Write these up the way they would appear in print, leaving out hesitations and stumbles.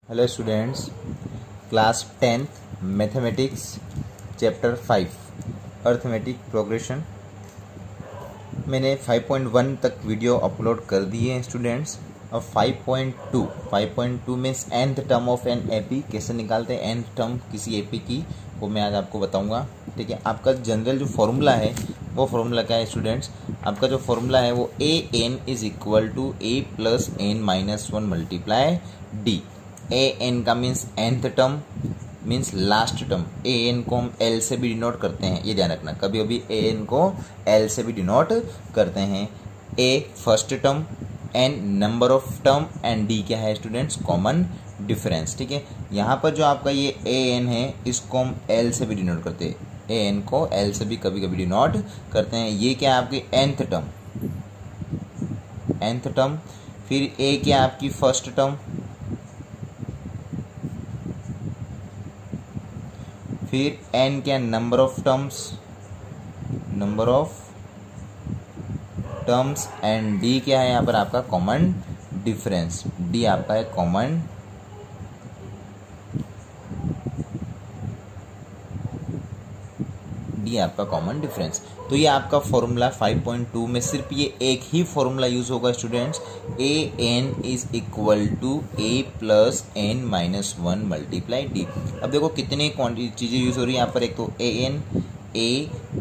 Hello students, class 10th mathematics chapter 5 arithmetic progression. मैंने 5.1 तक video upload कर दी है स्टूडेंट्स। अब 5.2 means nth term of an AP कैसे निकालते हैं, nth टर्म किसी एपी की, वो मैं आज आपको बताऊंगा। ठीक है, आपका जनरल जो फॉर्मूला है वो फॉर्मूला क्या है स्टूडेंट्स? आपका जो फॉर्मूला है वो A N is equal to A plus N minus one multiply D. A N का means nth term means last term. A N को हम एल से भी डिनोट करते हैं, ये ध्यान रखना, कभी कभी ए एन को एल से भी डिनोट करते हैं। A first term, N number of term and D क्या है स्टूडेंट्स? Common difference. ठीक है, यहाँ पर जो आपका ये ए एन है इसको हम एल से भी डिनोट करते हैं, ए एन को एल से भी कभी कभी डिनोट करते हैं। ये क्या है आपकी nth टर्म। फिर ए क्या है आपकी फर्स्ट टर्म, फिर n क्या number of terms and d क्या है यहाँ पर आपका कॉमन डिफरेंस। d आपका है कॉमन डिफरेंस। तो ये आपका फॉर्मूला 5.2 में सिर्फ ये एक ही फॉर्मूला यूज होगा students. A N is equal to A plus N minus one multiply d. अब देखो कितनी चीजें यूज हो रही है यहाँ पर। एक तो ए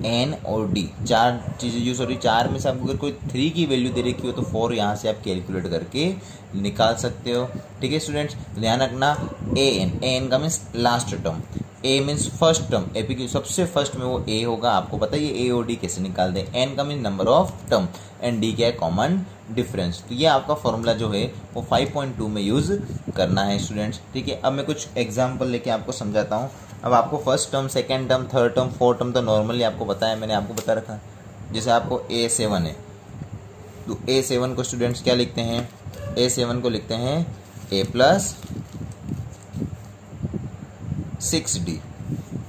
एन और डी, चार चीजें यूज हो रही है। चार में से आपको अगर कोई 3 की वैल्यू दे रखी हो तो 4 यहाँ से आप कैलकुलेट करके निकाल सकते हो। ठीक है स्टूडेंट्स, ध्यान रखना। ए एन का मीन्स लास्ट टर्म, ए मीन्स फर्स्ट टर्म, एपी की सबसे फर्स्ट में वो ए होगा। आपको पता है ये ए और डी कैसे निकालते हैं। एन का mean number of term and D क्या है? Common difference. तो ये आपका फॉर्मूला जो है वो 5.2 में यूज करना है स्टूडेंट्स। ठीक है, अब मैं कुछ एग्जांपल लेके आपको समझाता हूँ। अब आपको first term, second term, third term, fourth term तो नॉर्मली आपको पता है, मैंने आपको बता रखा। जैसे आपको A7 है तो A7 को स्टूडेंट्स क्या लिखते हैं? A7 को लिखते हैं ए plus 6d।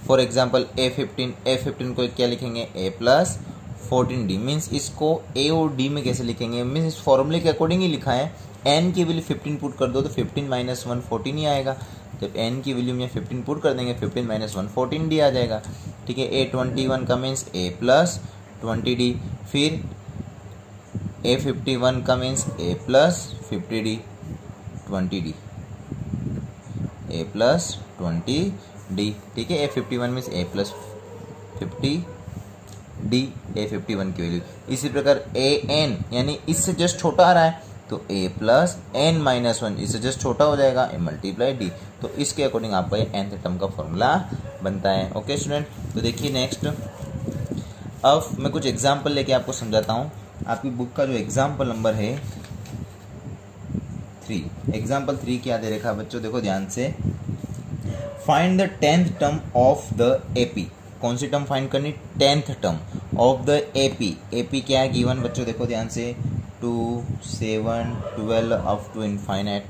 For example A15 को क्या लिखेंगे? ए प्लस 14d। मीन्स इसको ए और डी में कैसे लिखेंगे? मीन्स इस फॉर्मूले के अकॉर्डिंग ही लिखा है। n की वैल्यू 15 पुट कर दो तो 15 माइनस 1 14 ही आएगा। जब n की वैल्यू में 15 पुट कर देंगे 15 माइनस 1 14d आ जाएगा। ठीक है, A21 का मीन्स ए प्लस 20d। फिर A51 का मीन्स ए प्लस 50d 20d, ए प्लस 20d। ठीक है, A51 मीन्स ए प्लस 50d, A51 की वैल्यू। इसी प्रकार ए एन यानी इससे जस्ट छोटा आ रहा है तो ए प्लस एन माइनस वन, इससे जस्ट छोटा हो जाएगा ए मल्टीप्लाई डी। तो इसके अकॉर्डिंग आपका ये nth टर्म का फॉर्मूला बनता है। ओके स्टूडेंट, तो देखिए नेक्स्ट। अब मैं कुछ एग्जाम्पल लेके आपको समझाता हूँ। आपकी बुक का जो एग्जाम्पल नंबर है 3, एग्जाम्पल 3 क्या दे रखा है बच्चों? देखो ध्यान से। Find the 10th term of the AP. कौन सी टर्म फाइंड करनी? 10th term of the AP. AP क्या है गिवन बच्चों? देखो ध्यान से, 2 7 12 अप टू इनफाइनाइट।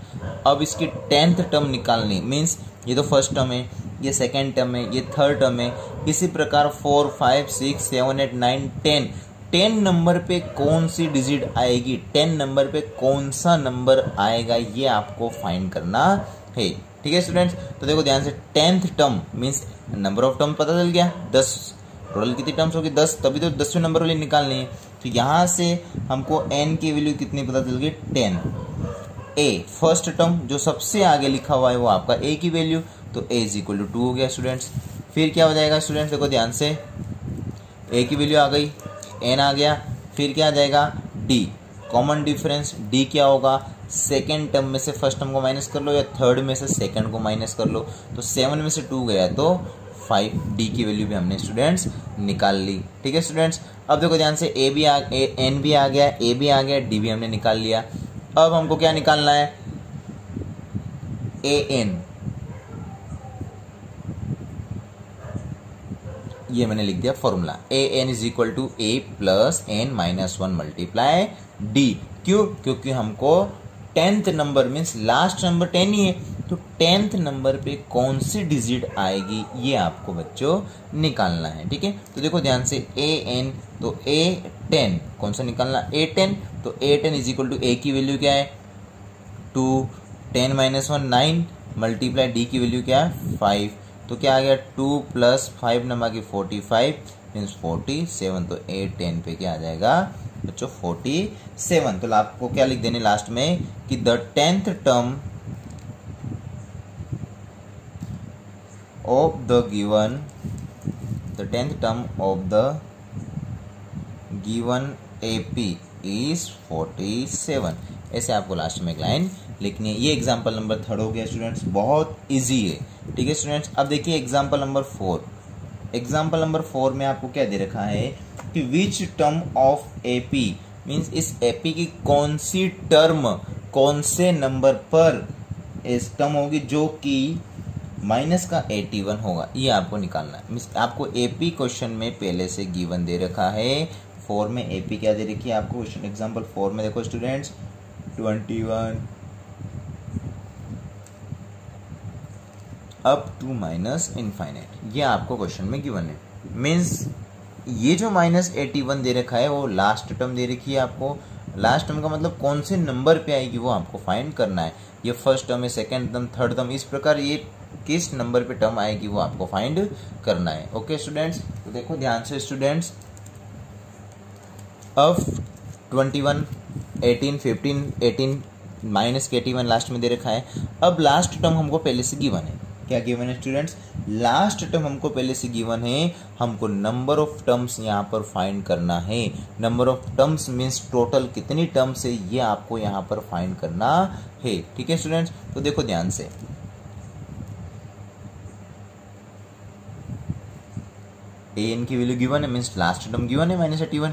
अब इसकी 10th टर्म निकालनी मीन्स ये तो फर्स्ट टर्म है, ये सेकेंड टर्म है, ये थर्ड टर्म है। इसी प्रकार 4 5 6 7 8 9 10 नंबर पे कौन सी डिजिट आएगी, 10 नंबर पे कौन सा नंबर आएगा, ये आपको फाइंड करना है। ठीक है स्टूडेंट्स, तो देखो ध्यान से। 10th term means number of term पता चल गया 10, टोटल कितनी टर्म्स होगी 10, तभी तो 10वें नंबर वाली निकालनी है। तो यहाँ से हमको n की वैल्यू कितनी पता चल गई? 10। a फर्स्ट टर्म जो सबसे आगे लिखा हुआ है वो आपका a की वैल्यू, तो a इज इक्वल टू 2 हो गया स्टूडेंट्स। फिर क्या हो जाएगा स्टूडेंट्स? देखो ध्यान से, a की वैल्यू आ गई, n आ गया, फिर क्या आ जाएगा? d common difference. d क्या होगा? सेकेंड टर्म में से फर्स्ट टर्म को माइनस कर लो या थर्ड में से सेकेंड को माइनस कर लो। तो 7 में से 2 गया तो 5, d की वैल्यू भी हमने स्टूडेंट्स निकाल ली। ठीक है स्टूडेंट्स, अब देखो ध्यान से, n भी आ गया, a भी आ गया, d भी हमने निकाल लिया। अब हमको क्या निकालना है? an, ये मैंने लिख दिया formula. an is equal to A plus N minus one multiply d. क्यों? क्योंकि हमको 10th नंबर मीन्स लास्ट नंबर 10 ही है, तो 10th नंबर पे कौन सी डिजिट आएगी ये आपको बच्चों निकालना है। ठीक है, तो देखो ध्यान से, ए एन तो A10 कौन सा निकालना? A10, तो A10 इज इक्वल टू ए की वैल्यू क्या है? 2, 10 माइनस 1 9, मल्टीप्लाई डी की वैल्यू क्या है 5, तो क्या आ गया 2 + 5 नंबर की 45 मीन्स 47, तो 8 10 पे क्या आ जाएगा बच्चों 47। तो आपको क्या लिख देने लास्ट में कि the 10th term of the given AP is 47। ऐसे आपको लास्ट में एक लाइन लिखनी है। ये एग्जाम्पल नंबर 3 हो गया स्टूडेंट्स, बहुत इजी है। ठीक है स्टूडेंट्स, अब देखिए एग्जाम्पल नंबर 4। एग्जाम्पल नंबर 4 में आपको क्या दे रखा है कि which term of AP means इस एपी की कौन सी टर्म कौन से नंबर पर इस टर्म होगी जो कि माइनस का 81 होगा, ये आपको निकालना है। मीन्स आपको एपी क्वेश्चन में पहले से गिवन दे रखा है। 4 में एपी क्या दे रखी है आपको क्वेश्चन एग्जाम्पल 4 में देखो students 21 up to minus infinite, ये आपको क्वेश्चन में गिवन है। मीन्स ये जो -81 दे रखा है वो लास्ट टर्म दे रखी है आपको। लास्ट टर्म का मतलब कौन से नंबर पे आएगी वो आपको फाइंड करना है। ये फर्स्ट टर्म है, सेकेंड टर्म, थर्ड टर्म, इस प्रकार ये किस नंबर पे टर्म आएगी वो आपको फाइंड करना है। ओके स्टूडेंट्स, तो देखो ध्यान से स्टूडेंट्स, अब 21 18 15 18 माइनस के 81 लास्ट में दे रखा है। अब लास्ट टर्म हमको पहले से गिवन है। क्या गिवन है स्टूडेंट्स? लास्ट टर्म हमको पहले से गिवन है। हमको नंबर ऑफ टर्म्स यहाँ पर फाइंड करना है। Number of terms means total कितनी टर्म्स है ये आपको यहाँ पर फाइंड करना है। ठीक है स्टूडेंट्स, तो देखो ध्यान से, an की वैल्यू गिवन है मीन्स लास्ट टर्म गिवन है -81,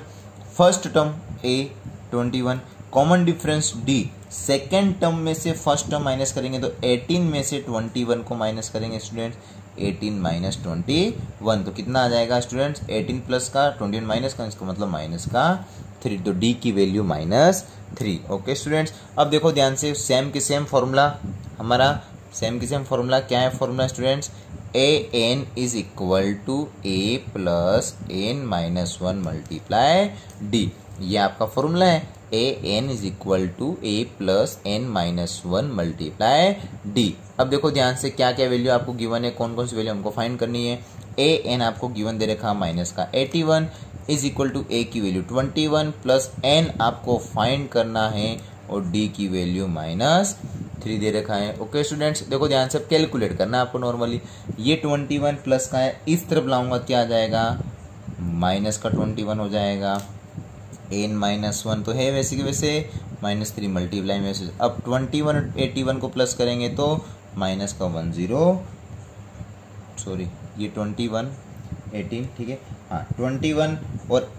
first term a 21, common difference d, second term में से फर्स्ट टर्म माइनस करेंगे तो 18 में से 21 को माइनस करेंगे स्टूडेंट्स, 18 माइनस 21 तो कितना आ जाएगा स्टूडेंट्स? 18 प्लस का 21 माइनस का, इसका मतलब माइनस का 3, तो d की वैल्यू -3। ओके स्टूडेंट्स, अब देखो ध्यान से, सेम की सेम फॉर्मूला हमारा, सेम की सेम फॉर्मूला क्या है formula students? an is equal to a plus n minus 1 multiply d, ये आपका फॉर्मूला है। an is equal to a plus n minus 1 multiply d। अब देखो ध्यान से क्या क्या वैल्यू आपको गिवन है, कौन कौन सी वैल्यू हमको फाइंड करनी है। an आपको गिवन दे रखा माइनस का 81 इज इक्वल टू a की वैल्यू 21 प्लस n आपको फाइंड करना है और d की वैल्यू -3 दे रखा है। ओके स्टूडेंट्स, देखो ध्यान से कैलकुलेट करना है आपको। नॉर्मली ये 21 प्लस का है, इस तरफ लाऊंगा क्या आ जाएगा? माइनस का 21 हो जाएगा, n माइनस 1 तो है वैसे की वैसे, -3 मल्टीप्लाई में से। अब 21 81 को प्लस करेंगे तो माइनस का 10, सॉरी ये 21 18 ठीक है, हाँ 21 और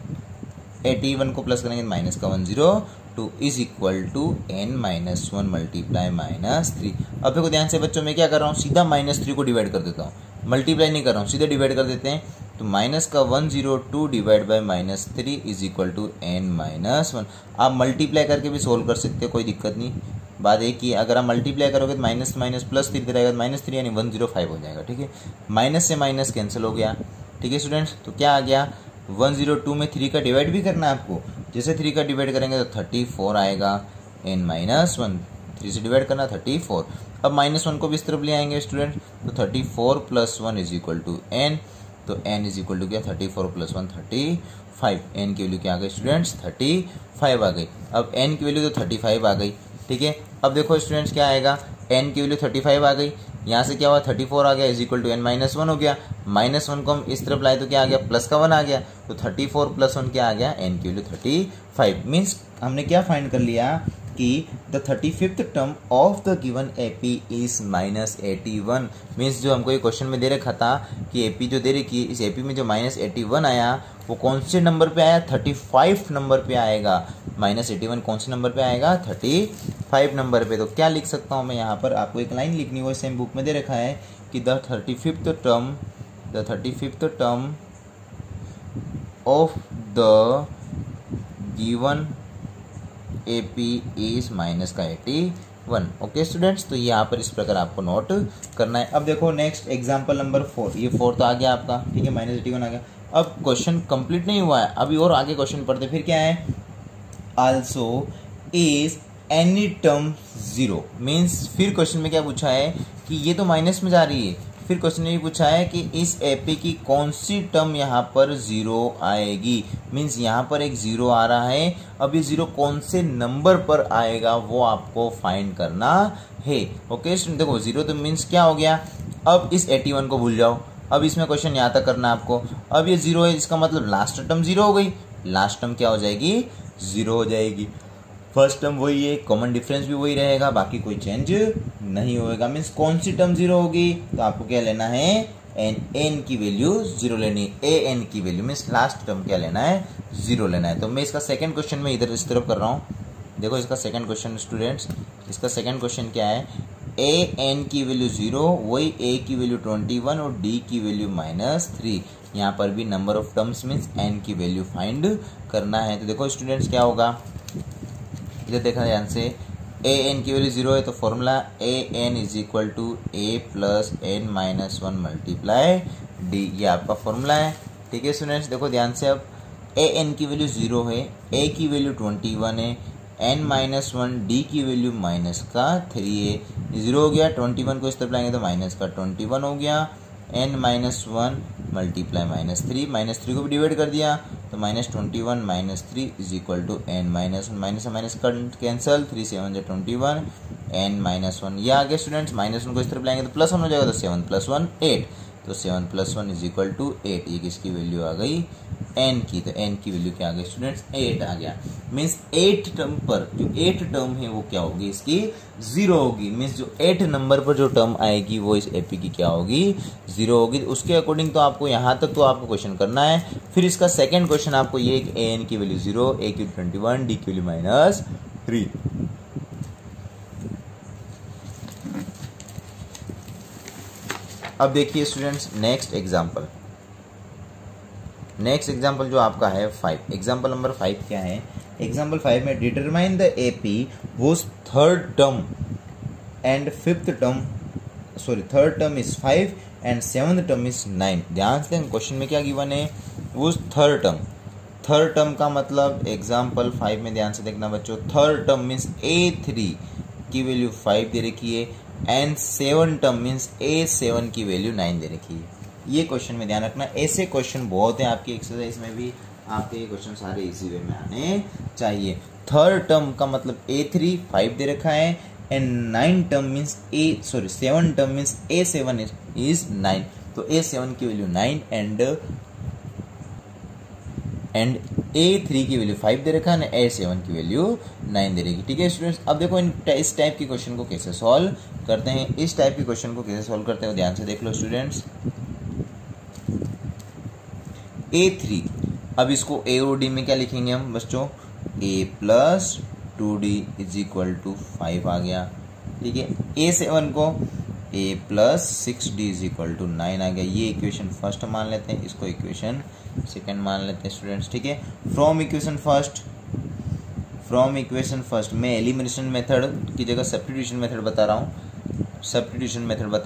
81 को प्लस करेंगे माइनस का 102 is equal to n minus 1 multiply -3। अब देखो ध्यान से बच्चों, मैं क्या कर रहा हूँ, सीधा -3 को डिवाइड कर देता हूँ, मल्टीप्लाई नहीं कर रहा हूँ, सीधे डिवाइड कर देते हैं। तो माइनस का 102 divide by -3 is equal to n minus 1। आप मल्टीप्लाई करके भी सोल्व कर सकते हो, कोई दिक्कत नहीं। बात एक ही, अगर आप मल्टीप्लाई करोगे तो माइनस माइनस प्लस 3 रहेगा, -3 यानी 105 हो जाएगा। ठीक है, माइनस से माइनस कैंसिल हो गया। ठीक है स्टूडेंट्स, तो क्या आ गया? 102 में 3 का डिवाइड भी करना है आपको, जैसे 3 का डिवाइड करेंगे तो 34 आएगा, n माइनस 1 3 से डिवाइड करना 34। अब -1 को भी इस तरफ ले आएंगे स्टूडेंट, तो 34 plus 1 is equal to n, तो n इज इक्वल टू क्या? 34 प्लस 1 35, n की वैल्यू क्या आ गई स्टूडेंट्स? 35 आ गई। अब n की वैल्यू तो 35 आ गई। ठीक है, अब देखो स्टूडेंट्स क्या आएगा, n की वैल्यू 35 आ गई, यहाँ से क्या हुआ 34 आ गया is equal to n minus 1 हो गया। -1 को हम इस तरफ लाए तो क्या आ गया? प्लस का 1 आ गया, तो 34 प्लस 1 क्या आ गया? n की वैल्यू 35। मीन्स हमने क्या फाइंड कर लिया कि the 35th term of the given AP is -81। Means जो हमको ये क्वेश्चन में दे रखा था कि एपी जो दे रखी है, इस एपी में जो -81 आया वो कौन से नंबर पे आया? 35 नंबर पे आएगा। -81 कौन से नंबर पे आएगा? 35 नंबर पे। तो क्या लिख सकता हूँ मैं यहाँ पर? आपको एक लाइन लिखनी हो, सेम बुक में दे रखा है कि the 35th term of the given AP is minus का 81। ओके स्टूडेंट्स, तो यहाँ पर इस प्रकार आपको नोट करना है। अब देखो नेक्स्ट एग्जांपल नंबर 4, ये 4 तो आ गया आपका। ठीक है, -81 आ गया। अब क्वेश्चन कंप्लीट नहीं हुआ है, अभी और आगे क्वेश्चन पढ़ते। फिर क्या है? Also is any term 0। Means फिर क्वेश्चन में क्या पूछा है कि ये तो माइनस में जा रही है। फिर क्वेश्चन में पूछा है कि इस एपी की कौन सी टर्म यहाँ पर जीरो आएगी, मीन्स यहाँ पर एक जीरो आ रहा है। अब ये जीरो कौन से नंबर पर आएगा वो आपको फाइंड करना है। ओके स्टूडेंट, देखो जीरो तो मीन्स क्या हो गया, अब इस 81 को भूल जाओ। अब इसमें क्वेश्चन यहाँ तक करना है आपको। अब ये जीरो है, इसका मतलब लास्ट टर्म जीरो हो गई, लास्ट टर्म क्या हो जाएगी, जीरो हो जाएगी। फर्स्ट टर्म वही है, कॉमन डिफरेंस भी वही रहेगा, बाकी कोई चेंज नहीं होगा। मीन्स कौन सी टर्म जीरो होगी, तो आपको क्या लेना है, एन की वैल्यू जीरो लेनी है। ए एन की वैल्यू मीन्स लास्ट टर्म क्या लेना है, जीरो लेना है। तो मैं इसका सेकंड क्वेश्चन में इधर इस तरफ कर रहा हूँ। देखो इसका सेकंड क्वेश्चन स्टूडेंट्स, इसका सेकंड क्वेश्चन क्या है, ए एन की वैल्यू जीरो, वही ए की वैल्यू 21 और डी की वैल्यू -3। यहाँ पर भी number of terms means n की वैल्यू फाइंड करना है। तो देखो स्टूडेंट्स क्या होगा, इधर देखना ध्यान से, ए एन की वैल्यू जीरो है तो formula a N is equal to A plus N minus one multiply d, ये आपका फॉर्मूला है। ठीक है स्टूडेंट्स, देखो ध्यान से, अब ए एन की वैल्यू जीरो है, ए की वैल्यू 21 है, एन माइनस वन, डी की वैल्यू -3 है, जीरो हो गया। 21 को इस तरफ लाएंगे तो -21 हो गया, एन माइनस वन मल्टीप्लाई -3 को भी डिवाइड कर दिया तो -21 -3 is equal to n minus one, minus minus cancel, 3 7 21, n minus one, ये आ गया स्टूडेंट्स। -1 को इस तरफ लाएंगे तो +1 हो जाएगा, तो 7 + 1 8, तो 7 + 1 इज इक्वल टू 8। ये किसकी वैल्यू आ गई, एन की, तो एन की वैल्यू क्या आ गई स्टूडेंट्स, 8 आ गया। मीन्स 8 टर्म पर जो 8 टर्म है वो क्या होगी, इसकी जीरो होगी। मीन्स जो 8 नंबर पर जो टर्म आएगी वो इस एपी की क्या होगी, जीरो होगी। उसके अकॉर्डिंग तो आपको यहाँ तक तो आपको क्वेश्चन करना है। फिर इसका सेकंड क्वेश्चन आपको ये, ए एन की वैल्यू जीरो, ए की 21, डी की वैल्यू -3। अब देखिए students next example, next example जो आपका है 5, एग्जाम्पल नंबर 5 क्या है, एग्जाम्पल 5 में determine the AP was third term and fifth term, sorry third term is 5 and seventh term is 9। ध्यान से क्वेश्चन में क्या गिवन है, वो थर्ड टर्म, थर्ड टर्म का मतलब एग्जाम्पल 5 में ध्यान से देखना बच्चों, थर्ड टर्म मीन्स A3 की वैल्यू 5 दे रखी है एंड 7 टर्म मीन्स A7 की वैल्यू 9 दे रखी है। ये क्वेश्चन में ध्यान रखना, ऐसे क्वेश्चन बहुत हैं आपकी एक्सरसाइज में भी, आपके ये क्वेश्चन सारे इजी वे में आने चाहिए। थर्ड टर्म का मतलब A3 5 दे रखा है and 9 term means 7 term means A7 is 9, तो A7 की वैल्यू 9 एंड A3 की वैल्यू 5 दे रखा है ना, A7 की वैल्यू 9 दे रही। ठीक है स्टूडेंट्स, अब देखो इस टाइप की क्वेश्चन को कैसे सॉल्व करते हैं, इस टाइप की क्वेश्चन को कैसे सॉल्व करते हैं ध्यान से देख लो स्टूडेंट्स। A3, अब इसको A और D में क्या लिखेंगे हम बच्चों, A plus 2D is equal to 5 आ गया। ठीक है, A7 को A plus 6D is equal to 9 आ गया। ये इक्वेशन फर्स्ट मान लेते हैं, इसको इक्वेशन सेकंड मान लेते हैं स्टूडेंट्स। ठीक है, फ्रॉम इक्वेशन फर्स्ट मैं एलिमिनेशन मेथड की जगह सब्स्टिट्यूशन मेथड बता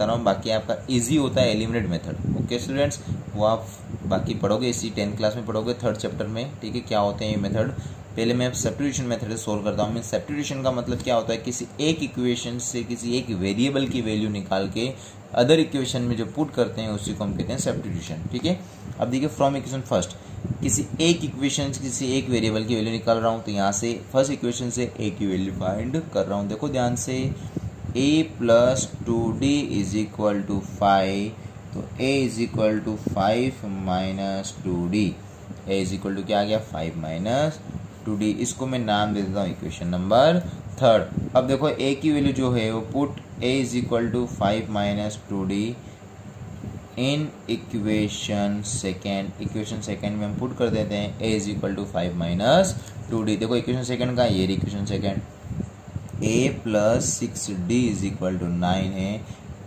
रहा हूँ, बाकी आपका इजी होता है एलिमिनेट मेथड। ओके स्टूडेंट्स, वो आप बाकी पढ़ोगे इसी 10th क्लास में पढ़ोगे, थर्ड चैप्टर में। ठीक है, क्या होते हैं ये मेथड, पहले मैं सब्स्टिट्यूशन मेथड से सोल्व करता हूँ। मीन्स सब्स्टिट्यूशन का मतलब क्या होता है, किसी एक इक्वेशन से किसी एक वेरिएबल की वैल्यू निकाल के अदर इक्वेशन में जो पुट करते हैं उसी को हम कहते हैं सब्स्टिट्यूशन। ठीक है, अब देखिए फ्रॉम इक्वेशन फर्स्ट, किसी एक इक्वेशन से किसी एक वेरिएबल की वैल्यू निकाल रहा हूँ, तो यहाँ से फर्स्ट इक्वेशन से ए की वैल्यू फाइंड कर रहा हूँ। देखो ध्यान से, A plus 2D is equal to 5, तो A is equal to 5 minus 2D, A is equal to क्या आ गया 5 माइनस 2D, इसको मैं नाम दे देता हूँ इक्वेशन नंबर थर्ड। अब देखो A की वैल्यू जो है वो put A is equal to 5 minus 2D in equation second में हम पुट कर देते हैं A is equal to 5 minus 2D। देखो इक्वेशन सेकेंड का, ये equation second, A plus 6D is equal to 9 है,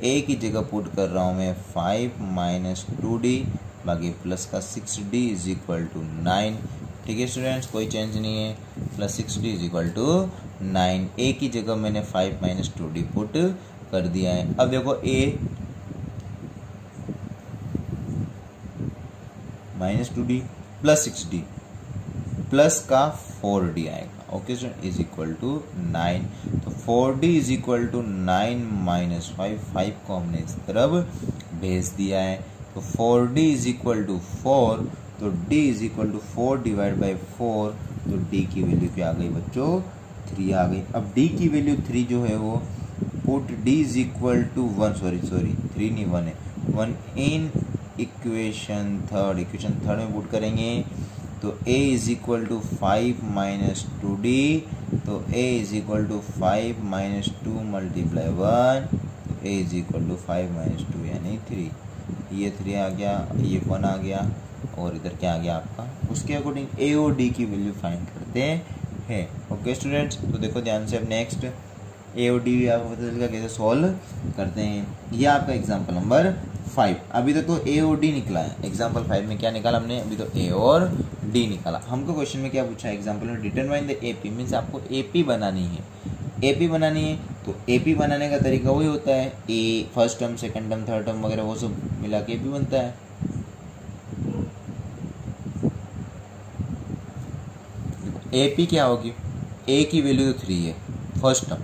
A की जगह पुट कर रहा हूँ मैं 5 माइनस 2D, बाकी प्लस का 6D इज इक्वल टू 9। ठीक है स्टूडेंट्स, कोई चेंज नहीं है, plus 6D is equal to 9, A की जगह मैंने 5 माइनस 2D पुट कर दिया है। अब देखो A minus 2D plus 6D plus का 4D आएगा। Okay student, is equal to 9, तो 4d is equal to 9 minus 5, 5 को हमने इस तरफ भेज दिया है। तो 4d इज इक्वल टू 4, तो d is equal to 4 divide by 4, तो d की वैल्यू क्या आ गई बच्चों 3 आ गई। अब d की वैल्यू 3 जो है वो put d is equal to 1, sorry 3 नहीं 1 है, 1 इन इक्वेशन थर्ड में पुट करेंगे तो a is equal to 5 minus 2d, तो a is equal to 5 minus 2 multiply 1, तो a is equal to 5 minus 2 यानी 3, ये 3 आ गया, ये 1 आ गया और इधर क्या आ गया आपका। उसके अकॉर्डिंग a और d की वैल्यू फाइंड करते हैं। ओके स्टूडेंट्स, तो देखो ध्यान से अब नेक्स्ट a और d आपको पता चलेगा कैसे सॉल्व करते हैं। ये आपका एग्जाम्पल नंबर 5। अभी तक तो a और d निकला है, एग्जाम्पल 5 में क्या निकाला हमने, अभी तो a और d निकाला। हमको क्वेश्चन में क्या पूछा है, एग्जाम्पल में डिटरमाइन द AP मीन्स आपको AP बनानी है। AP बनानी है तो AP बनाने का तरीका वही होता है, A first term second term third term वगैरह वो सब मिला के AP बनता है। AP क्या होगी, A की वैल्यू तो 3 है फर्स्ट टर्म,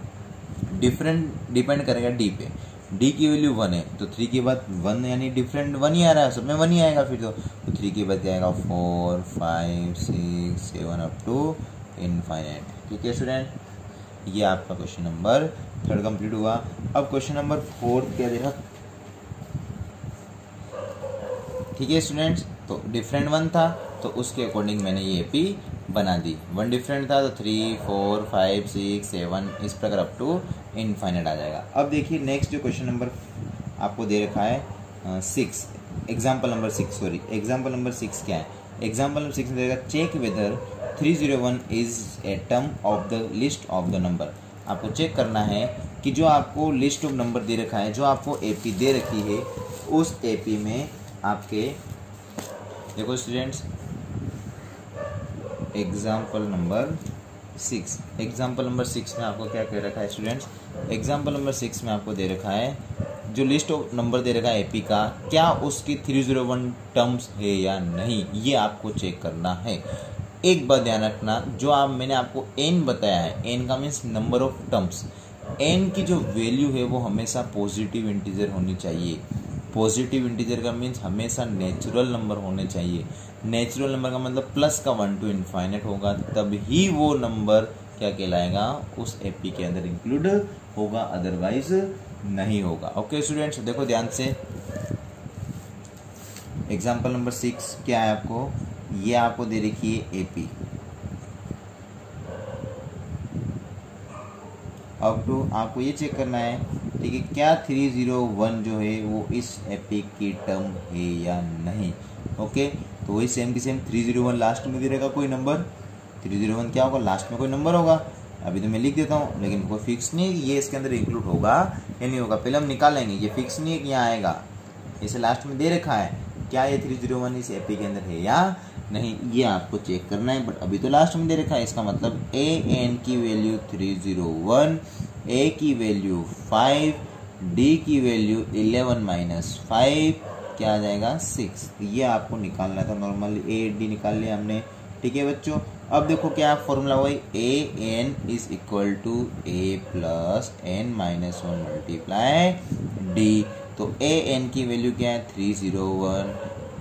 डिफरेंट डिपेंड करेगा D पे, D की वैल्यू 1 है तो 3 के बाद 1 यानी डिफरेंट 1 ही आ रहा है, सब में 1 ही आएगा फिर तो 3 के बाद जाएगा 4 5 6 7 अप टू इनफाइनाइट। ठीक है स्टूडेंट, ये आपका क्वेश्चन नंबर 3 कंप्लीट हुआ। अब क्वेश्चन नंबर 4 क्या देखा, ठीक है स्टूडेंट्स, तो डिफरेंट 1 था तो उसके अकॉर्डिंग मैंने ये AP बना दी। 1 डिफरेंट था तो 3 4 5 6 7 इस प्रकार अप टू इनफाइनाइट आ जाएगा। अब देखिए नेक्स्ट जो क्वेश्चन नंबर आपको दे रखा है 6, example number 6 sorry, example number 6 क्या है, एग्जाम्पल नंबर 6 में देगा check whether 301 is a term of the list of the number. आपको चेक करना है कि जो आपको लिस्ट ऑफ नंबर दे रखा है, जो आपको AP दे रखी है, उस AP में आपके देखो students example number 6, example number 6 में आपको क्या कह रखा है स्टूडेंट्स, एग्जाम्पल नंबर 6 में आपको दे रखा है जो लिस्ट ऑफ नंबर दे रखा है AP का, क्या उसकी 301 टर्म्स है या नहीं, ये आपको चेक करना है। एक बात ध्यान रखना, जो मैंने आपको n बताया है, n का means number of terms, n की जो वैल्यू है वो हमेशा पॉजिटिव इंटीजर होनी चाहिए। पॉजिटिव इंटीजर का मीन्स हमेशा नेचुरल नंबर होने चाहिए। नेचुरल नंबर का मतलब प्लस का 1 टू इनफाइनाइट होगा, तब ही वो नंबर क्या कहलाएगा, उस AP के अंदर इंक्लूड होगा, अदरवाइज नहीं होगा। ओके स्टूडेंट्स, देखो ध्यान से एग्जाम्पल नंबर 6 क्या है आपको, ये आपको दे रखी है AP। अब तो आपको ये चेक करना है, ठीक है, क्या 301 जो है वो इस AP की टर्म है या नहीं। ओके, तो वही सेम की सेम 301 लास्ट में दे रहेगा कोई नंबर, 301 क्या होगा, लास्ट में कोई नंबर होगा। अभी तो मैं लिख देता हूँ, लेकिन कोई फिक्स नहीं है ये इसके अंदर इंक्लूड होगा या नहीं होगा, पहले हम निकालेंगे। ये फिक्स नहीं है कि यहाँ आएगा, इसे लास्ट में दे रखा है, क्या ये 301 इस AP के अंदर है या नहीं, ये आपको चेक करना है। बट अभी तो लास्ट में दे रखा है, इसका मतलब AN की वैल्यू 301, A की वैल्यू 5, D की वैल्यू 11 माइनस 5 क्या आ जाएगा 6। तो ये आपको निकालना था, नॉर्मली AD निकाल लिया हमने। ठीक है बच्चों, अब देखो क्या फॉर्मूला हुआ, AN is equal to A plus N minus 1 multiply D। तो AN की वैल्यू क्या है 301,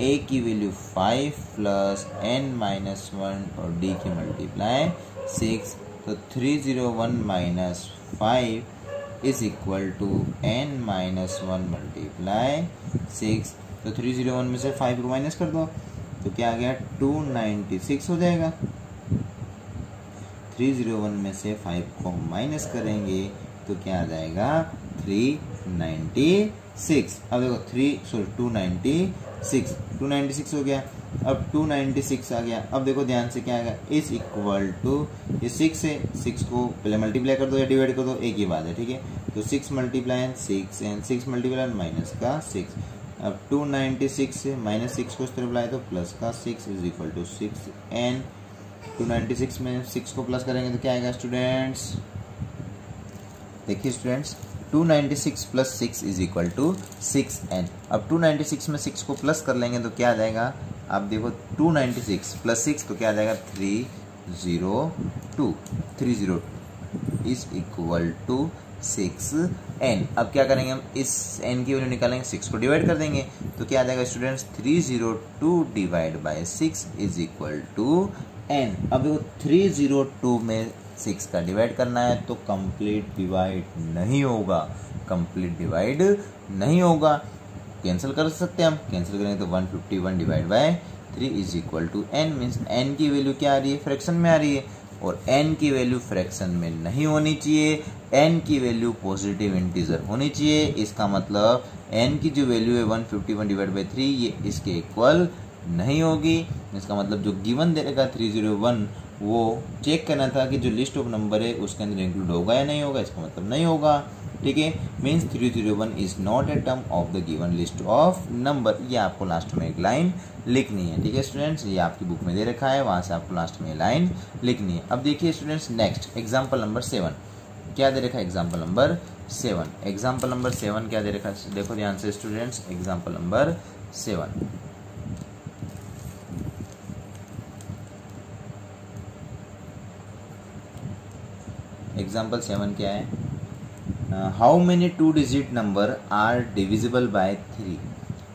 A की वैल्यू 5 प्लस N माइनस 1 और D की मल्टीप्लाई 6। तो 301 minus 5 is equal to N minus 1 multiply 6। तो 301 में से 5 को माइनस कर दो तो क्या आ गया 296 हो जाएगा। 301 में से 5 को माइनस करेंगे तो क्या आ जाएगा 396। अब देखो 296 हो गया। अब 296 आ गया। अब देखो ध्यान से क्या आएगा, इज इक्वल टू ये 6 है, 6 को पहले मल्टीप्लाई कर दो या डिवाइड कर दो, एक ही बात है। ठीक है, तो 6 मल्टीप्लाई 6 एंड 6 मल्टीप्लाई माइनस का 6। अब 296 से माइनस 6 को इस तरफ लाए तो प्लस का 6 इज इक्वल टू 6 एन। 296 में 6 को प्लस करेंगे तो क्या आएगा स्टूडेंट्स, देखिए students 296 plus 6 is equal to 6n। अब 296 में 6 को प्लस कर लेंगे तो क्या आ जाएगा, आप देखो 296 प्लस 6 तो क्या आ जाएगा 302। Is equal to 6n। अब क्या करेंगे हम, इस n की वैल्यू निकालेंगे, 6 को डिवाइड कर देंगे तो क्या आ जाएगा students, 302 divide by 6 is equal to n। अब देखो 302 में 6 का डिवाइड करना है तो कंप्लीट डिवाइड नहीं होगा, कंप्लीट डिवाइड नहीं होगा। कैंसिल कर सकते हैं हम, कैंसिल करेंगे तो 151 divide by 3 is equal to n। Means n की वैल्यू क्या आ रही है, फ्रैक्शन में आ रही है, और n की वैल्यू फ्रैक्शन में नहीं होनी चाहिए, n की वैल्यू पॉजिटिव इंटीजर होनी चाहिए। इसका मतलब n की जो वैल्यू है 151 डिवाइड बाई 3 ये इसके इक्वल नहीं होगी। इसका मतलब जो गिवन देगा 301 वो चेक करना था कि जो लिस्ट ऑफ नंबर है उसके अंदर इंक्लूड होगा या नहीं होगा, इसका मतलब नहीं होगा। ठीक है, means 301 is not a term of the given list of number. ये आपको लास्ट में एक लाइन लिखनी है। ठीक है स्टूडेंट्स, ये आपकी बुक में दे रखा है, वहां से आपको लास्ट में लाइन लिखनी है। अब देखिए स्टूडेंट्स नेक्स्ट एग्जाम्पल नंबर 7 क्या दे रखा है, एग्जाम्पल नंबर 7। एग्जाम्पल नंबर 7 क्या दे रखा है, देखो ध्यान से स्टूडेंट्स, एग्जाम्पल नंबर 7। एग्जाम्पल 7 क्या है, how many 2 digit number are divisible by 3।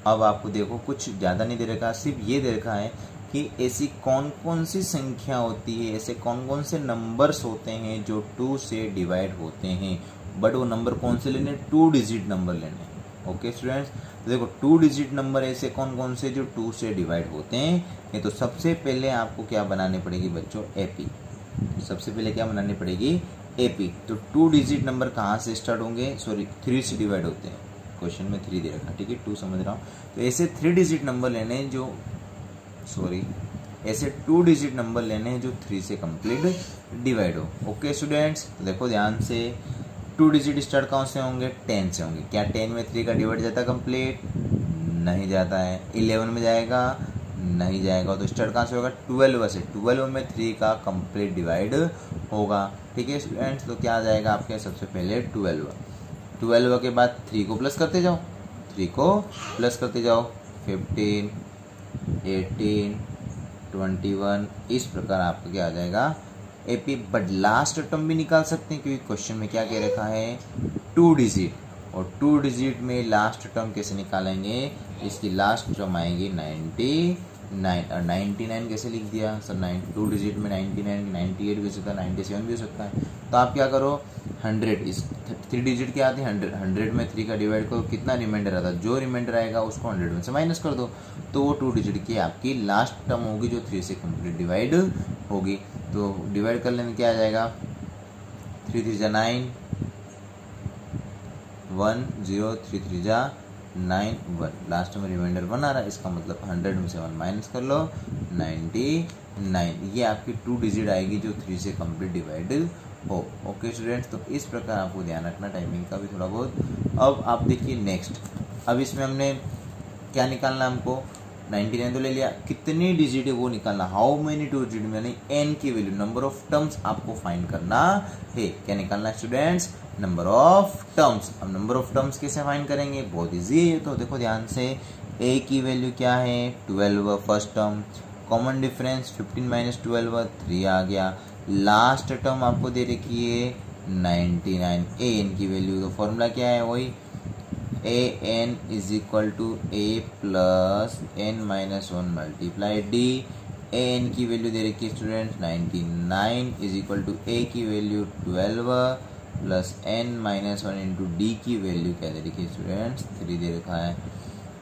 अब आपको देखो कुछ ज़्यादा नहीं दे रखा, सिर्फ ये दे रखा है कि ऐसी कौन कौन सी संख्या होती है, ऐसे कौन कौन से नंबर्स होते हैं जो 2 से डिवाइड होते हैं, बट वो नंबर कौन से लेने, 2 डिजिट नंबर लेने। ओके स्टूडेंट्स, तो देखो 2 डिजिट नंबर ऐसे कौन कौन से जो 2 से डिवाइड होते हैं। ये तो सबसे पहले आपको क्या बनानी पड़ेगी बच्चों, एपी। सबसे पहले क्या बनानी पड़ेगी, एपी। तो 2 डिजिट नंबर कहाँ से स्टार्ट होंगे, सॉरी 3 से डिवाइड होते हैं, क्वेश्चन में 3 दे रखा, ठीक है 2 समझ रहा हूँ। तो ऐसे 3 डिजिट नंबर लेने जो, सॉरी ऐसे 2 डिजिट नंबर लेने हैं जो 3 से कंप्लीट डिवाइड हो। ओके स्टूडेंट्स, तो देखो ध्यान से, 2 डिजिट स्टार्ट कहाँ से होंगे, 10 से होंगे। क्या 10 में 3 का डिवाइड जाता है कंप्लीट, नहीं जाता है। 11 में जाएगा, नहीं जाएगा। तो स्टार्ट कहाँ से होगा, 12 से। 12 में 3 का कंप्लीट डिवाइड होगा। ठीक है स्टूडेंट्स, तो क्या आ जाएगा आपके, सबसे पहले 12 के बाद 3 को प्लस करते जाओ, 3 को प्लस करते जाओ, 15, 18, 21, इस प्रकार आपका क्या आ जाएगा एपी। बट लास्ट टर्म भी निकाल सकते हैं क्योंकि क्वेश्चन में क्या कह रखा है, 2 डिजिट, और 2 डिजिट में लास्ट टर्म कैसे निकालेंगे, इसकी लास्ट टर्म आएगी 99। और 99 कैसे लिख दिया सर, 2 डिजिट में 99, 98 भी हो सकता है, 97 भी हो सकता है। तो आप क्या करो, 100, इस 3 डिजिट क्या आती है 100, 100 में 3 का डिवाइड करो, कितना रिमाइंडर आता है, जो रिमाइंडर आएगा उसको 100 में से माइनस कर दो, तो वो 2 डिजिट की आपकी लास्ट टर्म होगी जो 3 से कंप्लीट डिवाइड होगी। तो डिवाइड कर लेने क्या आ जाएगा, 3 3 जा 9, 1 0, 3 3 जा 9, 1, लास्ट में रिमाइंडर 1 आ रहा है, इसका मतलब 100 में से 1 माइनस कर लो, 99। ये आपकी 2 डिजिट आएगी जो 3 से कंप्लीट डिवाइड हो। ओके स्टूडेंट्स, तो इस प्रकार आपको ध्यान रखना टाइमिंग का भी थोड़ा बहुत। अब आप देखिए नेक्स्ट, अब इसमें हमने क्या निकालना है हमको, 99 तो ले लिया, कितनी डिजिट है वो निकालना, हाउ मेनी 2 डिजिट में, यानी n की वैल्यू, नंबर ऑफ टर्म्स आपको फाइंड करना है। क्या निकालना है स्टूडेंट्स, नंबर ऑफ टर्म्स। अब नंबर ऑफ टर्म्स कैसे फाइंड करेंगे, बहुत इजी है। तो देखो ध्यान से, a की वैल्यू क्या है 12, first term, common difference 15 minus 12 3 आ गया, लास्ट टर्म आपको दे रखी है 99, a n की वैल्यू, तो फॉर्मूला क्या है वही an is equal to a plus n minus 1 multiply d। an की वैल्यू दे रखी है student 99 is equal to a की value 12 plus n minus 1 into d की वैल्यू क्या दे रखी है स्टूडेंट्स 3 दे रखा है।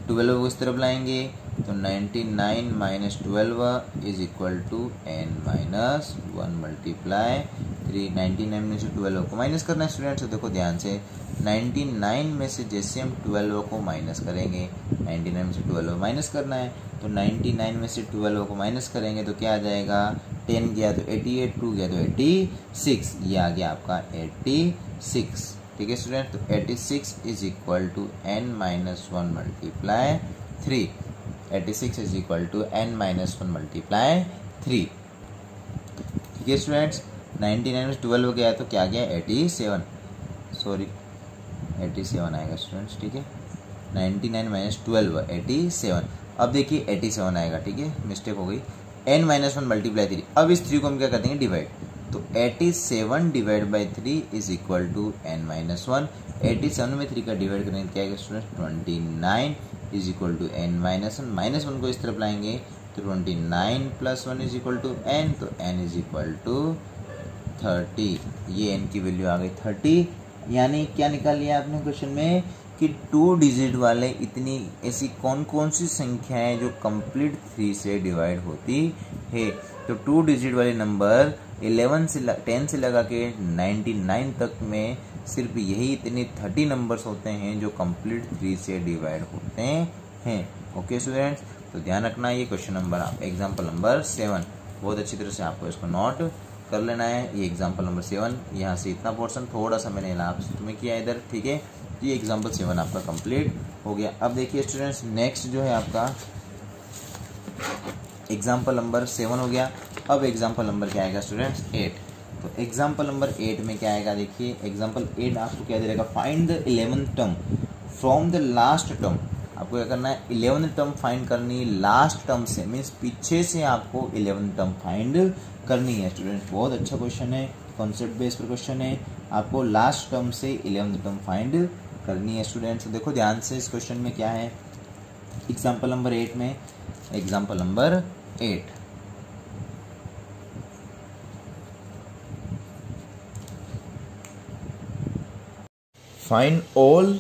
12 को इस तरफ लाएंगे तो 99 minus 12 is equal to n minus 1 multiply 3। 99 में से 12 को माइनस करना है स्टूडेंट्स, तो देखो ध्यान से, 99 में से जैसे हम 12 को माइनस करेंगे, 99 में से 12 माइनस करना है, तो 99 में से 12 को माइनस करेंगे तो क्या आ जाएगा, 10 गया तो 88, 2 गया तो 86, ये आ गया आपका 86। ठीक है स्टूडेंट, तो 86 is equal to n minus 1 multiply 3। 86 is equal to n minus 1 multiply 3। ठीक है स्टूडेंट्स, 99 में 12 गया तो क्या गया 87, सॉरी 87 आएगा स्टूडेंट्स। ठीक है, 99 माइनस 12 87। अब देखिए 87 आएगा, ठीक है मिस्टेक हो गई, n माइनस 1 मल्टीप्लाई 3। अब इस 3 को हम क्या कर देंगे डिवाइड, तो 87 divide by 3 is equal to n-1। 87 में 3 का डिवाइड करेंगे क्या आएगा student 29 is equal to n-1। -1 को इस तरफ लाएंगे तो 29 + 1 इज इक्वल टू n, तो n इज इक्वल टू 30। ये n की वैल्यू आ गई 30। यानी क्या निकाल लिया आपने क्वेश्चन में कि 2 डिजिट वाले इतनी ऐसी कौन कौन सी संख्या है जो कंप्लीट 3 से डिवाइड होती है। तो 2 डिजिट वाले नंबर 10 से लगा के 99 तक में सिर्फ यही इतने 30 नंबर्स होते हैं जो कंप्लीट 3 से डिवाइड होते हैं। ओके स्टूडेंट्स, तो ध्यान रखना ये क्वेश्चन नंबर एग्जाम्पल नंबर 7 बहुत अच्छी तरह से आपको इसको नोट कर लेना है। ये एग्जाम्पल नंबर 7, यहाँ से इतना पोर्शन थोड़ा सा मैंने इलाप्स तुम्हें किया इधर, ठीक है। ये एग्जाम्पल 7 आपका कंप्लीट हो गया। अब देखिए स्टूडेंट्स, नेक्स्ट जो है आपका एग्जाम्पल नंबर 7 हो गया। अब एग्जाम्पल नंबर क्या आएगा स्टूडेंट्स 8। तो एग्जाम्पल नंबर 8 में क्या आएगा, देखिए एग्जाम्पल 8 आपको क्या दे रहेगा, find the 11th term from the last term. आपको क्या करना है, 11th टर्म फाइंड करनी लास्ट टर्म से, मीन्स पीछे से आपको 11th टर्म फाइंड करनी है। स्टूडेंट्स बहुत अच्छा क्वेश्चन है, कॉन्सेप्ट बेस्ड क्वेश्चन है। आपको लास्ट टर्म से 11th टर्म फाइंड करनी है स्टूडेंट्स। देखो ध्यान से इस क्वेश्चन में क्या है एग्जाम्पल नंबर 8 में। Example number 8, find all,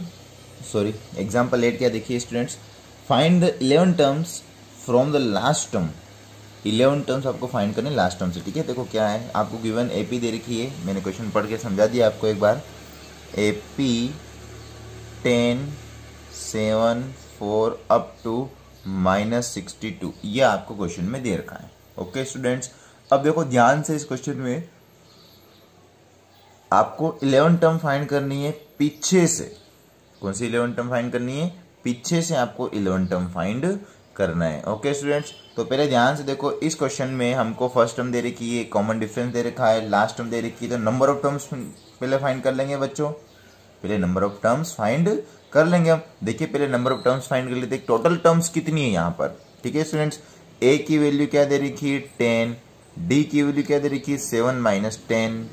sorry example 8 क्या देखिए students, find the 11 terms from the last term. 11 terms आपको फाइंड करने लास्ट टर्म से, ठीक है। देखो क्या है, आपको गिवन एपी दे रखी है, मैंने क्वेश्चन पढ़ के समझा दिया आपको एक बार। एपी 10, 7, 4 अप टू -62, ये आपको क्वेश्चन में दे रखा है। ओके स्टूडेंट्स, अब देखो ध्यान से इस क्वेश्चन में आपको 11 टर्म फाइंड करनी है पीछे से। कौन सी 11 टर्म फाइंड करनी है, पीछे से आपको 11 टर्म फाइंड करना है। ओके स्टूडेंट्स, तो पहले ध्यान से देखो, इस क्वेश्चन में हमको फर्स्ट टर्म दे रखी है, कॉमन डिफरेंस दे रखा है, लास्ट टर्म दे रखी है। तो नंबर ऑफ टर्म्स पहले फाइंड कर लेंगे बच्चों, पहले नंबर ऑफ टर्म्स फाइंड कर लेंगे हम। देखिए पहले नंबर ऑफ टर्म्स फाइंड कर लेते हैं, टोटल टर्म्स कितनी है यहाँ पर, ठीक है स्टूडेंट्स। ए की वैल्यू क्या दे रखी है 10, डी की वैल्यू क्या दे रखी है 7 - 10,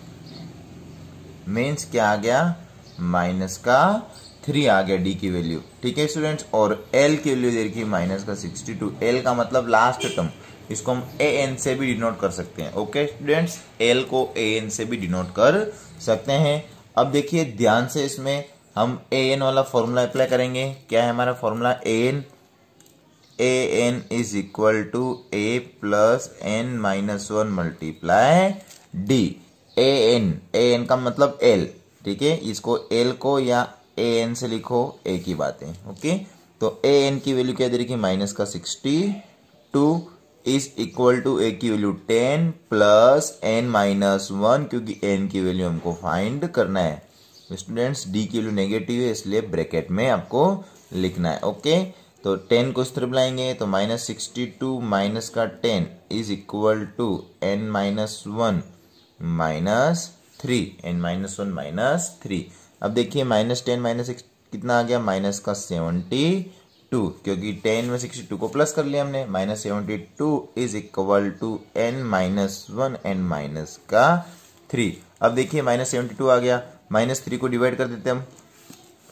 मीन्स क्या आ गया -3 आ गया डी की वैल्यू, ठीक है स्टूडेंट्स। और एल की वैल्यू दे रखी है -62। एल का मतलब लास्ट टर्म, इसको हम ए एन से भी डिनोट कर सकते हैं। ओके स्टूडेंट्स, एल को ए एन से भी डिनोट कर सकते हैं। अब देखिए ध्यान से, इसमें हम ए एन वाला फॉर्मूला अप्लाई करेंगे। क्या है हमारा formula, a N is equal to A plus n-1 multiply D. A N का मतलब एल, ठीक है। इसको एल को या ए एन से लिखो, ए की बातें, ओके। तो ए एन की वैल्यू क्या दे रही है -62 इज इक्वल टू ए की वैल्यू 10 प्लस n-1, क्योंकि n की वैल्यू हमको फाइंड करना है स्टूडेंट्स। डी की वैल्यू नेगेटिव है, इसलिए ब्रैकेट में आपको लिखना है। ओके, तो 10 को इस तरफ लाएंगे तो -62 माइनस का 10 is equal to n-1 -3, n-1 -3। अब देखिए -10 -6 कितना आ गया, माइनस का 72, क्योंकि 10 में 62 को प्लस कर लिया हमने। -72 is equal to n-1 n-3। अब देखिए -72 आ गया, -3 को डिवाइड कर देते हम।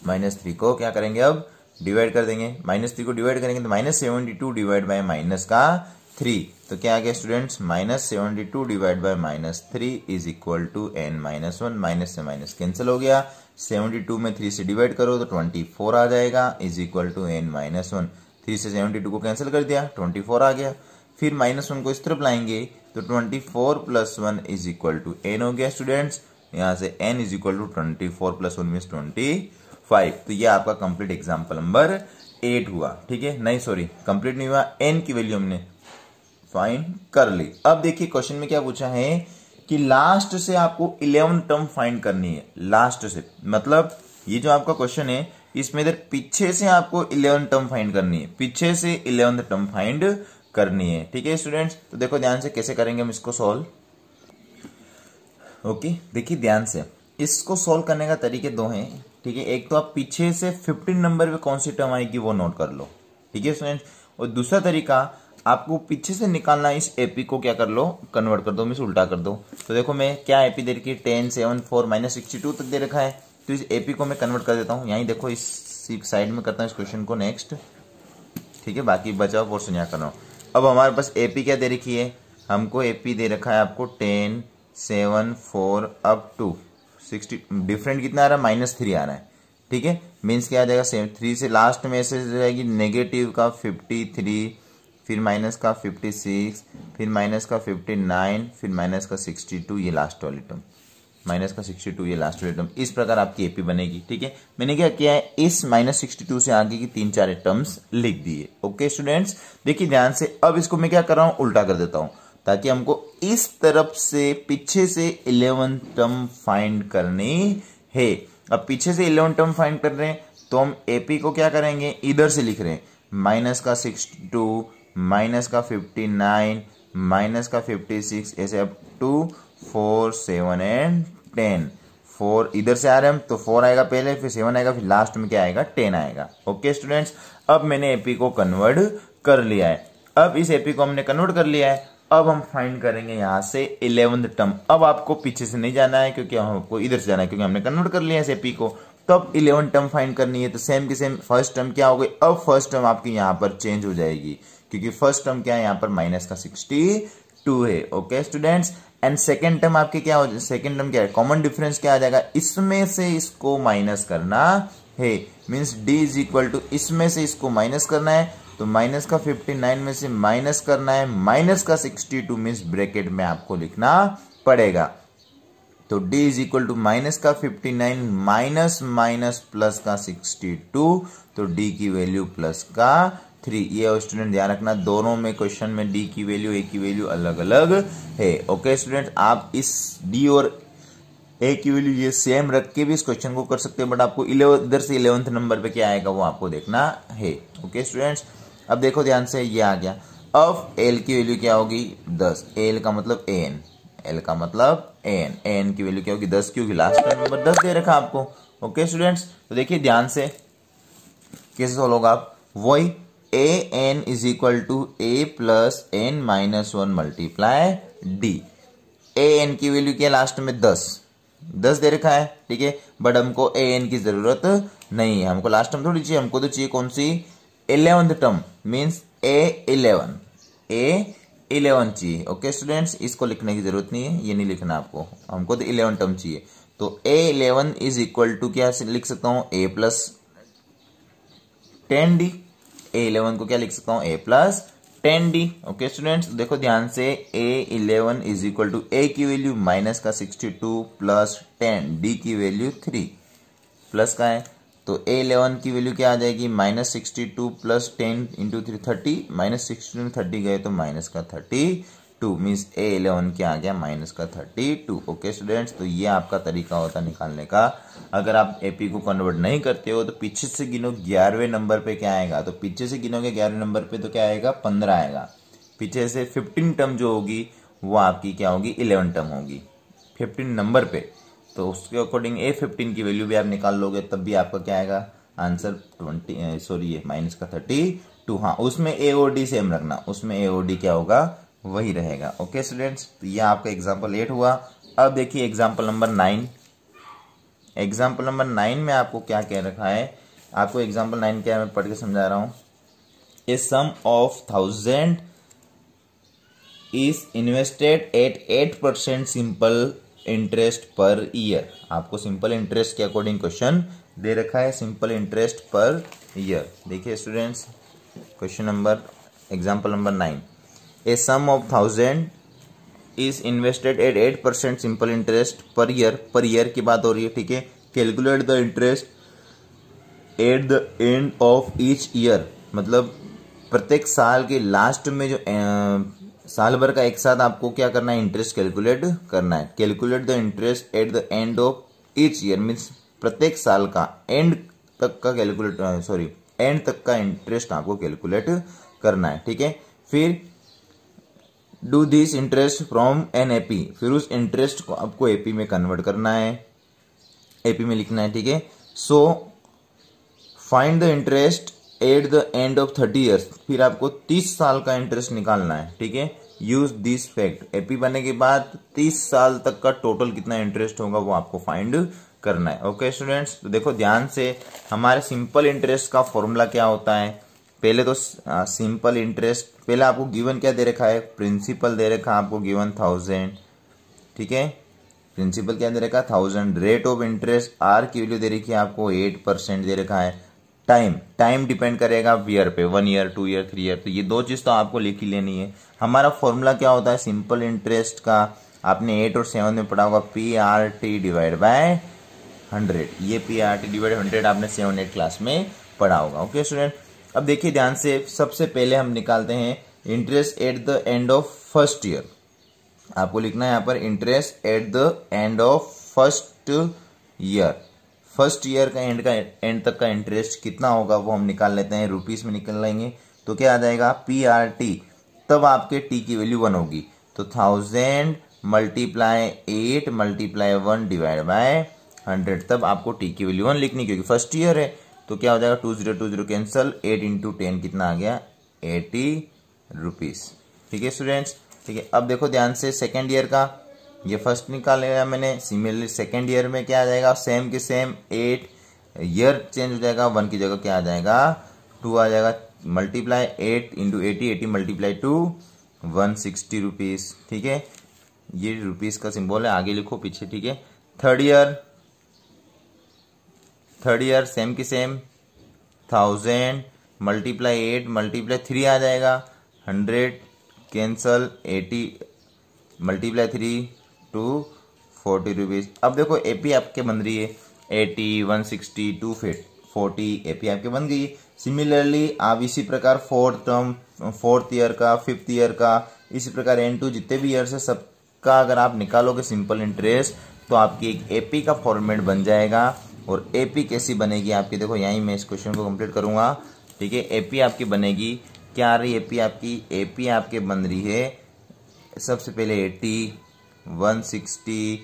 -3 को क्या करेंगे, अब डिवाइड कर देंगे। -3 को डिवाइड करेंगे तो -72 डिवाइड बाय -3, तो क्या आ गया students, -72 divide by -3 is equal to n-1। Minus से माइनस कैंसिल हो गया, 72 में 3 से डिवाइड करो तो 24 आ जाएगा, इज इक्वल टू n-1। 3 से 72 को कैंसिल कर दिया, 24 आ गया। फिर -1 को इस तरफ लाएंगे तो 24 + 1 इज इक्वल टू n हो गया स्टूडेंट्स। यहाँ से n is equal to 24 + 1 means 25। तो ये आपका कंप्लीट एग्जाम्पल नंबर 8 हुआ, ठीक है। नहीं सॉरी, कंप्लीट नहीं हुआ, n की वैल्यू हमने फाइंड कर ली। अब देखिए क्वेश्चन में क्या पूछा है कि लास्ट से आपको 11 टर्म फाइंड करनी है। लास्ट से मतलब ये जो आपका क्वेश्चन है, इसमें इधर पीछे से आपको 11 टर्म फाइंड करनी है, पीछे से 11 टर्म फाइंड करनी है, ठीक है स्टूडेंट्स। तो देखो ध्यान से कैसे करेंगे हम इसको सॉल्व। ओके, देखिए ध्यान से, इसको सॉल्व करने का तरीके दो हैं, ठीक है। एक तो आप पीछे से 15 नंबर पे कौन सी टर्म आएगी वो नोट कर लो, ठीक है स्टूडेंट्स। और दूसरा तरीका, आपको पीछे से निकालना, इस एपी को क्या कर लो, कन्वर्ट कर दो, मीन्स उल्टा कर दो। तो देखो मैं क्या एपी दे रखी है, 10, 7, 4, -62 तक दे रखा है। तो इस एपी को मैं कन्वर्ट कर देता हूँ, यहीं देखो इस साइड में करता हूँ इस क्वेश्चन को नेक्स्ट, ठीक है, बाकी बचा हुआ पोर्शन यहाँ कर रहा हूँ। अब हमारे पास एपी क्या दे रखी है, हमको एपी दे रखा है आपको 10, 7, 4 अप टू 60, डिफरेंट कितना आ रहा है, -3 आ रहा है, ठीक है। मीन्स क्या आ जाएगा, 3 से लास्ट में ऐसे जाएगी नेगेटिव का 53, फिर माइनस का 56, फिर माइनस का 59, फिर माइनस का 62, ये लास्ट वाली टर्म, माइनस का 62 ये लास्ट वाली टर्म। इस प्रकार आपकी एपी बनेगी, ठीक है। मैंने क्या किया है, इस -62 से आगे की 3-4 टर्म्स लिख दिए। ओके स्टूडेंट्स, देखिए ध्यान से, अब इसको मैं क्या कर रहा हूं, उल्टा कर देता हूं, ताकि हमको इस तरफ से पीछे से 11 टर्म फाइंड करनी है। अब पीछे से 11 टर्म फाइंड कर रहे हैं, तो हम एपी को क्या करेंगे, इधर से लिख रहे हैं, माइनस का 62, माइनस का 59, माइनस का 56, ऐसे अप टू 4, 7 एंड 10। 4 इधर से आ रहे हैं हम, तो 4 आएगा पहले, फिर 7 आएगा, फिर लास्ट में क्या आएगा, 10 आएगा। ओके स्टूडेंट्स, अब मैंने एपी को कन्वर्ट कर लिया है। अब इस एपी को हमने कन्वर्ट कर लिया है, अब हम फाइंड करेंगे यहां से 11th टर्म। अब आपको पीछे से नहीं जाना है, क्योंकि हमको इधर से जाना है, क्योंकि हमने कन्वर्ट कर लिया है इस एपी को। तो अब 11 टर्म फाइंड करनी है, तो सेम की सेम फर्स्ट टर्म क्या हो गई, अब फर्स्ट टर्म आपकी यहां पर चेंज हो जाएगी, क्योंकि फर्स्ट टर्म क्या है, यहां पर माइनस का 62 है। Okay students, and second term आपके क्या हो, सेकेंड टर्म क्या है, कॉमन डिफरेंस क्या आ जाएगा, इसमें से इसको माइनस करना है, means d is equal to, इसमें से इसको माइनस करना है, तो माइनस का 59 में से माइनस करना है, माइनस का 62 मीन्स ब्रैकेट में आपको लिखना पड़ेगा। तो d is equal to minus का 59 माइनस माइनस प्लस का 62, तो d की वैल्यू प्लस का 3। ये स्टूडेंट ध्यान रखना, दोनों में क्वेश्चन में d की वैल्यू, a की वैल्यू अलग अलग है। ओके स्टूडेंट, आप इस d और a की वैल्यू ये सेम रख के भी इस क्वेश्चन को कर सकते हैं, बट आपको इधर से 11th नंबर पे क्या आएगा वो आपको देखना है। ओके स्टूडेंट्स, अब देखो ध्यान से, ये आ गया। अब l की वैल्यू क्या होगी, 10, l का मतलब an, l का मतलब an की वैल्यू क्या होगी, 10, क्योंकि लास्ट नंबर 10 दे रखा आपको। ओके स्टूडेंट्स, तो देखिए ध्यान से कैसे सोल्व होगा आप, वही an is equal to a plus n minus 1 multiply d। an की वैल्यू क्या, लास्ट में 10 दे रखा है, ठीक है, बट हमको an की जरूरत नहीं है, हमको लास्ट टर्म थोड़ी चाहिए, हमको तो चाहिए कौन सी, 11th टर्म, मीन्स a11 चाहिए। ओके स्टूडेंट्स, इसको लिखने की जरूरत नहीं है, ये नहीं लिखना आपको, हमको तो 11 टर्म चाहिए। तो a11 इज इक्वल टू क्या लिख सकता हूं, a प्लस 10d। a11 को क्या लिख सकता हूं, a plus 10d। Okay students, देखो ध्यान से, a11 is equal to a की वैल्यू माइनस का 62 प्लस 10, d की वैल्यू 3 प्लस का है, तो a11 की वैल्यू क्या आ जाएगी, -62 प्लस 10 इंटू 3 30, -62 में 30 गए तो माइनस का 32, मीन्स a11 क्या आ गया, माइनस का 32। ओके स्टूडेंट्स, तो ये आपका तरीका होता है निकालने का। अगर आप एपी को कन्वर्ट नहीं करते हो तो पीछे से गिनो, 11वें नंबर पे क्या आएगा, तो पीछे से गिनोगे 11वें नंबर पे तो क्या आएगा, 15 आएगा। पीछे से 15 टर्म जो होगी वो आपकी क्या होगी, 11 टर्म होगी 15 नंबर पे, तो उसके अकॉर्डिंग a15 की वैल्यू भी आप निकाल लोगे, तब भी आपका क्या आएगा आंसर, माइनस का 32। हाँ, उसमें a और d सेम रखना, उसमें a और d क्या होगा, वही रहेगा। ओके स्टूडेंट्स, तो ये आपका एग्जाम्पल 8 हुआ। अब देखिए एग्जाम्पल नंबर 9। एग्जाम्पल नंबर 9 में आपको क्या कह रखा है, आपको एग्जाम्पल 9 क्या मैं पढ़ के समझा रहा हूं। A sum of 1000 is invested at 8% simple interest per year. आपको सिंपल इंटरेस्ट के अकॉर्डिंग क्वेश्चन दे रखा है, सिंपल इंटरेस्ट पर ईयर। देखिए students, question number, example number 9, a sum of 1000 is invested at 8% simple interest per year की बात हो रही है, ठीक है। Calculate the interest at the end of each year, मतलब प्रत्येक साल के लास्ट में जो साल भर का एक साथ आपको क्या करना है, इंटरेस्ट कैलकुलेट करना है। Calculate the interest at the end of each year, means प्रत्येक साल का एंड तक का एंड तक का इंटरेस्ट आपको कैलकुलेट करना है, ठीक है। फिर do this interest from an AP, फिर उस इंटरेस्ट को आपको एपी में कन्वर्ट करना है, एपी में लिखना है, ठीक है। So find the interest at the end of 30 years, फिर आपको 30 साल का इंटरेस्ट निकालना है, ठीक है। यूज दिस फैक्ट, एपी बनने के बाद 30 साल तक का टोटल कितना इंटरेस्ट होगा वो आपको फाइंड करना है। ओके स्टूडेंट्स, तो देखो ध्यान से, हमारे सिंपल इंटरेस्ट का फॉर्मूला क्या होता है। पहले तो सिंपल इंटरेस्ट, पहले आपको गिवन क्या दे रखा है, प्रिंसिपल दे रखा है आपको गिवन 1000, ठीक है। प्रिंसिपल क्या दे रखा है 1000, रेट ऑफ इंटरेस्ट आर की वैल्यू दे रखी है आपको 8% दे रखा है। टाइम डिपेंड करेगा ईयर पे, 1 ईयर 2 ईयर 3 ईयर, तो ये दो चीज तो आपको लिख ही लेनी है। हमारा फॉर्मूला क्या होता है सिंपल इंटरेस्ट का, आपने 8 और 7 में पढ़ा होगा, PRT डिवाइड बाय 100, ये PRT डिवाइड 100 आपने 7-8 क्लास में पढ़ा होगा। ओके स्टूडेंट, अब देखिए ध्यान से, सबसे पहले हम निकालते हैं interest at the end of first year. आपको लिखना है यहाँ पर interest at the end of first year. First year का एंड तक का इंटरेस्ट कितना होगा वो हम निकाल लेते हैं, रुपीस में निकल लेंगे। तो क्या आ जाएगा PRT, तब आपके टी की वैल्यू 1 होगी, तो 1000 मल्टीप्लाई 8 मल्टीप्लाई 1 डिवाइड बाय 100, तब आपको टी की वैल्यू 1 लिखनी, क्योंकि फर्स्ट ईयर है। तो क्या हो जाएगा 20 कैंसल, 8 इंटू 10 कितना आ गया 80 रुपीज, ठीक है स्टूडेंट्स। ठीक है, अब देखो ध्यान से, सेकेंड ईयर का, ये फर्स्ट निकाल लिया मैंने, सिमिलरली सेकेंड ईयर में क्या आ जाएगा, सेम के सेम 8 ईयर चेंज हो जाएगा, 1 की जगह क्या आ जाएगा 2 आ जाएगा, मल्टीप्लाई 8 इंटू 80 मल्टीप्लाई 2 160 रुपीज, ठीक है। ये रुपीज का सिंबल है, आगे लिखो पीछे, ठीक है। थर्ड ईयर सेम की सेम 1000 मल्टीप्लाई 8 मल्टीप्लाई 3 आ जाएगा, 100 कैंसल, 80 मल्टीप्लाई 3 240 रुपीज। अब देखो एपी आपके बन रही है 80 160 240 एपी आपके बन गई। सिमिलरली आप इसी प्रकार फोर्थ ईयर का, फिफ्थ ईयर का, इसी प्रकार N2 जितने भी ईयर है सबका अगर आप निकालोगे सिंपल इंटरेस्ट, तो आपकी एक एपी का फॉर्मेट बन जाएगा। और एपी कैसी बनेगी आपकी, देखो यहीं मैं इस क्वेश्चन को कंप्लीट करूंगा, ठीक है। एपी आपकी बनेगी, क्या आ रही है एपी आपकी, एपी आपके बन रही है सबसे पहले 80 160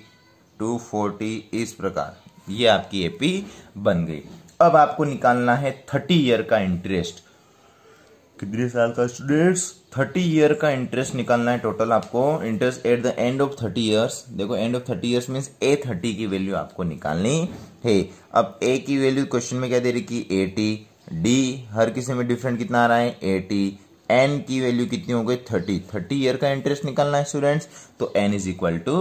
240, इस प्रकार ये आपकी एपी बन गई। अब आपको निकालना है 30 ईयर का इंटरेस्ट। कितने साल का स्टूडेंट्स, 30 ईयर का इंटरेस्ट निकालना है टोटल आपको, interest at the end of 30 years. देखो end of 30 years means A30 की वैल्यू आपको निकालनी है। अब A की वैल्यू क्वेश्चन में क्या दे रही की 80, D हर किसी में डिफरेंट कितना आ रहा है 80, N की वैल्यू कितनी हो गई 30 ईयर का इंटरेस्ट निकालना है स्टूडेंट्स, तो N इज इक्वल टू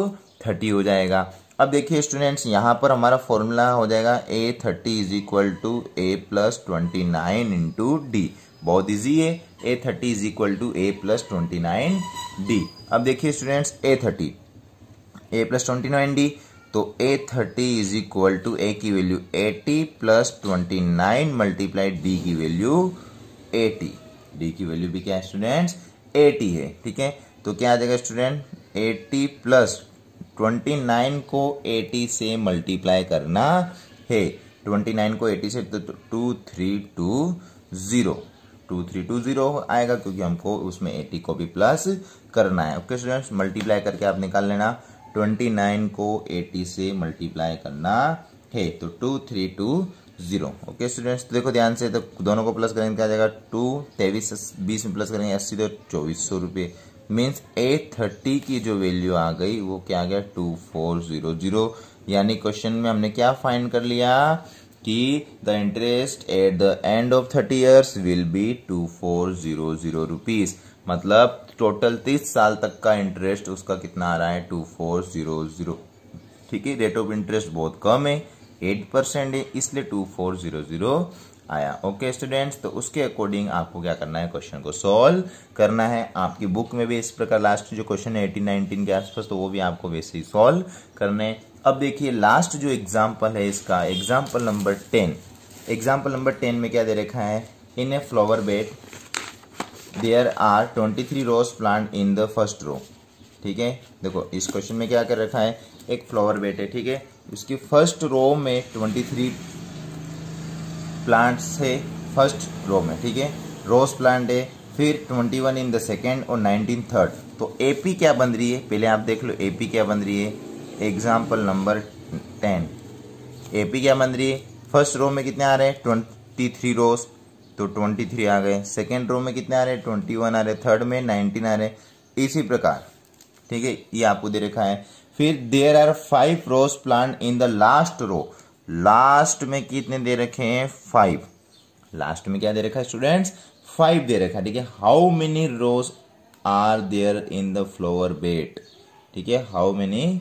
30 हो जाएगा। अब देखिए स्टूडेंट्स, यहां पर हमारा फॉर्मूला हो जाएगा A30 is equal to A+29 into D। बहुत इजी है, A30 is equal to A+29D। अब देखिए स्टूडेंट्स, A+29D, तो A30 is equal to A की वैल्यू 80 +29 मल्टीप्लाई D की वैल्यू 80। D की वैल्यू भी क्या है स्टूडेंट्स 80 है, ठीक है। तो क्या आ जाएगा स्टूडेंट 80 +29 को 80 से मल्टीप्लाई करना है, 29 को 80 से, तो 2320 आएगा, क्योंकि हमको उसमें 80 को भी प्लस करना है। ओके स्टूडेंट्स, मल्टीप्लाई करके आप निकाल लेना, 29 को 80 से मल्टीप्लाई करना है, तो 2320। ओके स्टूडेंट्स, तो देखो ध्यान से, तो दोनों को प्लस करेंगे क्या आ जाएगा 2, 23 20 में प्लस करेंगे 80, तो 2400 रुपये। मीन्स A30 की जो वैल्यू आ गई वो क्या आ गया 2400। यानी क्वेश्चन में हमने क्या फाइंड कर लिया कि the interest at the end of 30 years will be 2400 rupees. मतलब टोटल 30 साल तक का इंटरेस्ट उसका कितना आ रहा है 2400, ठीक है। रेट ऑफ इंटरेस्ट बहुत कम है, 8% है, इसलिए 2400 आया। ओके स्टूडेंट्स, तो उसके अकॉर्डिंग आपको क्या करना है, क्वेश्चन को सॉल्व करना है। आपकी बुक में भी इस प्रकार लास्ट जो क्वेश्चन है 18-19 के आसपास, तो वो भी आपको वैसे ही सॉल्व करने हैं। अब देखिए लास्ट जो एग्जाम्पल है इसका, एग्जाम्पल नंबर 10। एग्जाम्पल नंबर 10 में क्या दे रखा है, in a flower bed there are 23 rose plant in the first row, ठीक है। देखो इस क्वेश्चन में क्या कर रखा है, एक फ्लावर बेड है, ठीक है। उसकी फर्स्ट रो में 23 प्लांट्स है, फर्स्ट रो में, ठीक है, रोज प्लांट है। फिर 21 इन द सेकेंड और 19 थर्ड। तो एपी क्या बन रही है, पहले आप देख लो एपी क्या बन रही है। एग्जाम्पल नंबर 10, एपी क्या बन रही है, फर्स्ट रो में कितने आ रहे हैं 23 रोज, तो 23 आ गए। सेकेंड रो में कितने आ रहे हैं? 21 आ रहे। थर्ड में 19 आ रहे। इसी प्रकार, ठीक है, ये आपको दे रखा है। फिर there are 5 rose plant in the last row. लास्ट में कितने दे रखे हैं? 5। लास्ट में क्या दे रखा है स्टूडेंट्स? 5 दे रखा है, ठीक है। How many rose are there in the flower bed, ठीक है। हाउ मेनी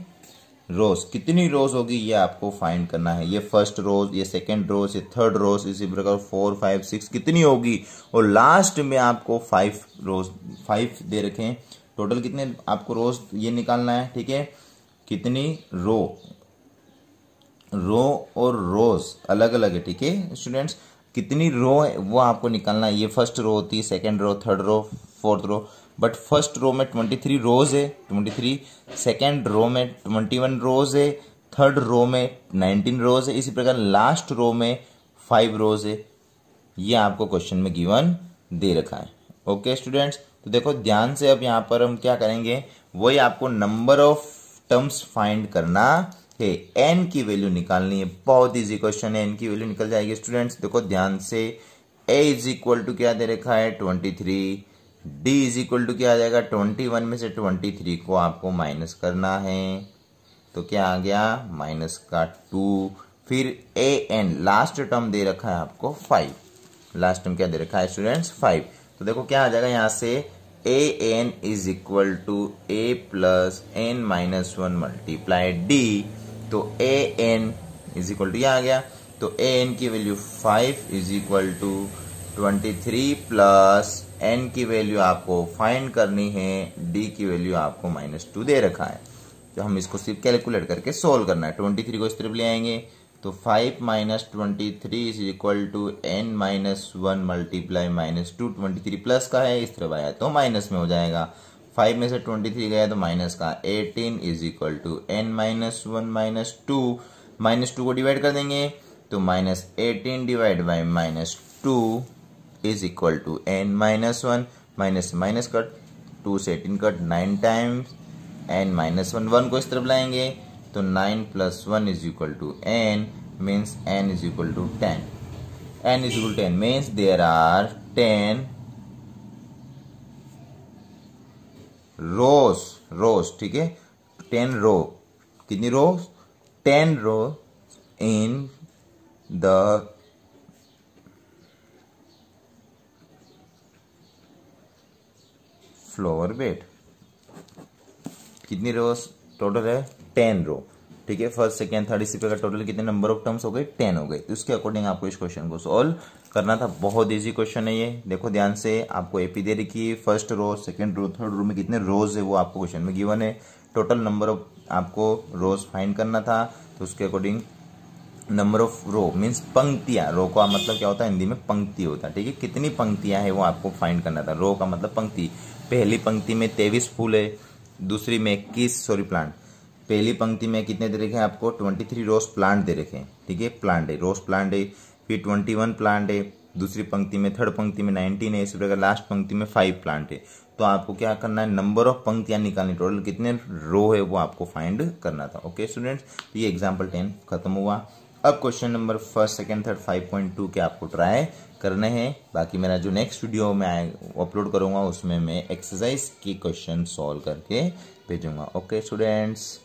रोज, कितनी रोज होगी ये आपको फाइंड करना है। ये फर्स्ट रोज, ये सेकंड रोज, ये थर्ड रोज, इसी प्रकार 4 5 6 कितनी होगी। और लास्ट में आपको 5 रोज 5 दे रखे हैं। टोटल कितने आपको रोज ये निकालना है, ठीक है। कितनी रो और रोज अलग अलग है, ठीक है स्टूडेंट्स। कितनी रो है वो आपको निकालना है। ये फर्स्ट रो होती है, second row, third row, fourth row. But first row में 23 रोज है, 23। सेकंड रो में 21 रोज है। थर्ड रो में 19 रोज है। इसी प्रकार लास्ट रो में 5 रोज है। ये आपको क्वेश्चन में गिवन दे रखा है। ओके स्टूडेंट्स, तो देखो ध्यान से, अब यहाँ पर हम क्या करेंगे, वही आपको नंबर ऑफ टर्म्स फाइंड करना है। एन की वैल्यू निकालनी है। बहुत इजी क्वेश्चन है, एन की वैल्यू निकल जाएगी स्टूडेंट्स। देखो ध्यान से, ए इज इक्वल टू क्या दे रखा है? 23। डी इज इक्वल टू क्या आ जाएगा? 21 में से 23 को आपको माइनस करना है, तो क्या आ गया? माइनस का 2। फिर ए एन लास्ट टर्म दे रखा है आपको 5। लास्ट टर्म क्या दे रखा है स्टूडेंट्स? 5। तो देखो क्या आ जाएगा यहाँ से, A N is equal to A plus N minus 1 multiply D. तो A N is equal to यह आ गया। तो ए एन की value 5 is equal to 23 plus N की वैल्यू आपको फाइंड करनी है, डी की वैल्यू आपको -2 दे रखा है। तो हम इसको सिर्फ कैलकुलेट करके सोल्व करना है। 23 को इस तरफ ले आएंगे, तो 5 minus 23 is equal to n minus 1 multiply -2। 23 plus का है, इस तरफ आया तो माइनस में हो जाएगा। 5 में से 23 गया तो माइनस का 18 is equal to n minus 1 -2। -2 को डिवाइड कर देंगे तो -18 divide by -2 is equal to n minus 1। Minus minus cut, 2 से 18 कट, 9 टाइम्स एन माइनस 1। 1 को इस तरफ लाएंगे तो 9 plus 1 is equal to n, means n is equal to 10। N is equal to 10 means there are 10 rows, ठीक है। 10 row, कितनी rose? 10 row in the flower bed. कितनी रोज टोटल है? 10 रो, ठीक है। फर्स्ट सेकेंड थर्ड इसी प्रकार टोटल कितने नंबर ऑफ टर्म्स हो गए? 10 हो गए। तो उसके अकॉर्डिंग आपको इस क्वेश्चन को सॉल्व करना था। बहुत इजी क्वेश्चन है ये। देखो ध्यान से, आपको एपी दे रखी है। First row, second row, third row में कितने रोज है वो आपको क्वेश्चन में गिवन है। टोटल नंबर ऑफ आपको रोज फाइंड करना था। तो उसके according number of row means पंक्तियां। रो का मतलब क्या होता है? हिंदी में पंक्ति होता है, ठीक है। कितनी पंक्तियां है वो आपको फाइंड करना था। रो का मतलब पंक्ति। पहली पंक्ति में 23 फूल है, दूसरी में 21 प्लांट। पहली पंक्ति में कितने दे रखे हैं आपको? 23 रोज प्लांट दे रखे हैं, ठीक है। प्लांट है, रोज प्लांट है। फिर 21 प्लांट है दूसरी पंक्ति में। थर्ड पंक्ति में 19 है। इसी प्रकार लास्ट पंक्ति में 5 प्लांट है। तो आपको क्या करना है? नंबर ऑफ पंक्तियां निकालनी, टोटल कितने रो है वो आपको फाइंड करना था। ओके स्टूडेंट्स, तो ये एग्जाम्पल 10 खत्म हुआ। अब question number first second third 5.2 के आपको ट्राई करने हैं। बाकी मेरा जो नेक्स्ट वीडियो मैं अपलोड करूंगा उसमें मैं एक्सरसाइज की क्वेश्चन सॉल्व करके भेजूंगा। Okay students.